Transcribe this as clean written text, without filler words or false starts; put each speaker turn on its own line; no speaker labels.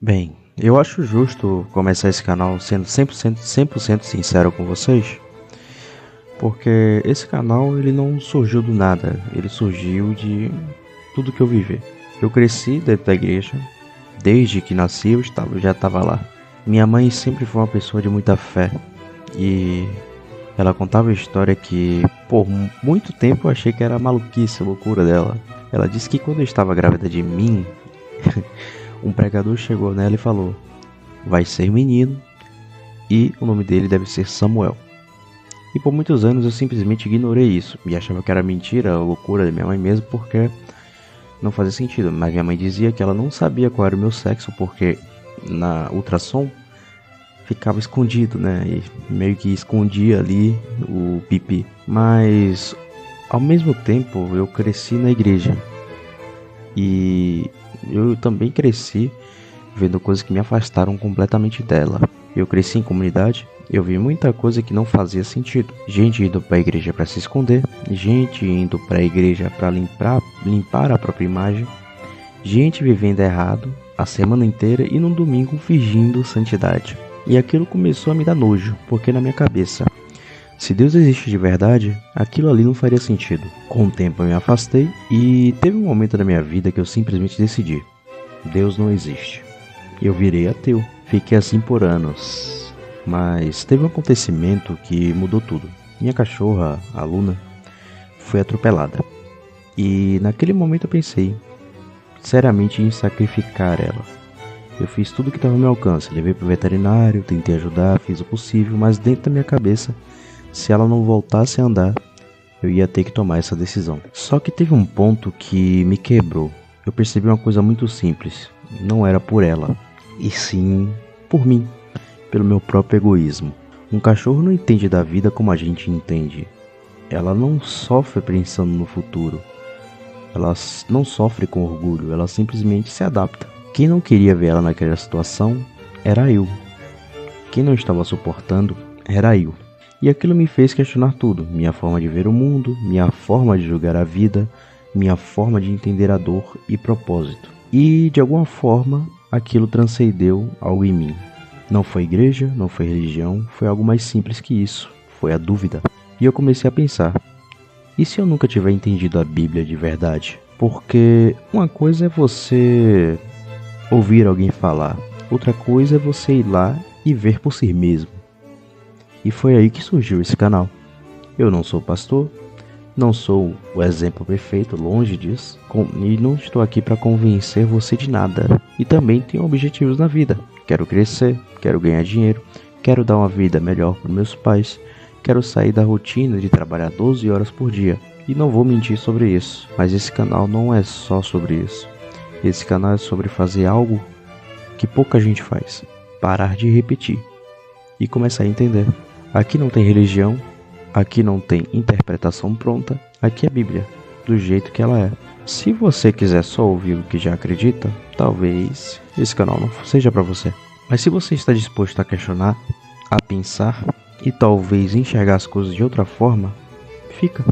Bem, eu acho justo começar esse canal sendo 100% sincero com vocês, porque esse canal ele não surgiu do nada, ele surgiu de tudo que eu vivi. Eu cresci dentro da igreja, desde que nasci já estava lá. Minha mãe sempre foi uma pessoa de muita fé e ela contava a história que por muito tempo eu achei que era maluquice, loucura dela. Ela disse que quando eu estava grávida de mim, um pregador chegou nela e falou: vai ser menino e o nome dele deve ser Samuel. E por muitos anos eu simplesmente ignorei isso e achava que era mentira, loucura da minha mãe mesmo, porque não fazia sentido. Mas minha mãe dizia que ela não sabia qual era o meu sexo, porque na ultrassom ficava escondido, né? E meio que escondia ali o pipi. Mas ao mesmo tempo eu cresci na igreja e eu também cresci vendo coisas que me afastaram completamente dela. Eu cresci em comunidade, eu vi muita coisa que não fazia sentido. Gente indo para a igreja para se esconder, gente indo para a igreja para limpar a própria imagem, gente vivendo errado a semana inteira e num domingo fingindo santidade. E aquilo começou a me dar nojo, porque na minha cabeça, se Deus existe de verdade, aquilo ali não faria sentido. Com o tempo eu me afastei e teve um momento na minha vida que eu simplesmente decidi: Deus não existe. Eu virei ateu. Fiquei assim por anos. Mas teve um acontecimento que mudou tudo. Minha cachorra, a Luna, foi atropelada. E naquele momento eu pensei seriamente em sacrificar ela. Eu fiz tudo que estava ao meu alcance. Levei para o veterinário, tentei ajudar, fiz o possível, mas dentro da minha cabeça, se ela não voltasse a andar, eu ia ter que tomar essa decisão. Só que teve um ponto que me quebrou. Eu percebi uma coisa muito simples. Não era por ela, e sim por mim, pelo meu próprio egoísmo. Um cachorro não entende da vida como a gente entende. Ela não sofre pensando no futuro. Ela não sofre com orgulho, ela simplesmente se adapta. Quem não queria ver ela naquela situação era eu. Quem não estava suportando era eu. E aquilo me fez questionar tudo. Minha forma de ver o mundo, minha forma de julgar a vida, minha forma de entender a dor e propósito. E de alguma forma aquilo transcendeu algo em mim. Não foi igreja, não foi religião, foi algo mais simples que isso. Foi a dúvida. E eu comecei a pensar: e se eu nunca tiver entendido a Bíblia de verdade? Porque uma coisa é você ouvir alguém falar, outra coisa é você ir lá e ver por si mesmo. E foi aí que surgiu esse canal. Eu não sou pastor, não sou o exemplo perfeito, longe disso, e não estou aqui para convencer você de nada. E também tenho objetivos na vida. Quero crescer, quero ganhar dinheiro, quero dar uma vida melhor para meus pais, quero sair da rotina de trabalhar 12 horas por dia. E não vou mentir sobre isso, mas esse canal não é só sobre isso. Esse canal é sobre fazer algo que pouca gente faz: parar de repetir e começar a entender. Aqui não tem religião, aqui não tem interpretação pronta, aqui é a Bíblia, do jeito que ela é. Se você quiser só ouvir o que já acredita, talvez esse canal não seja para você. Mas se você está disposto a questionar, a pensar e talvez enxergar as coisas de outra forma, fica.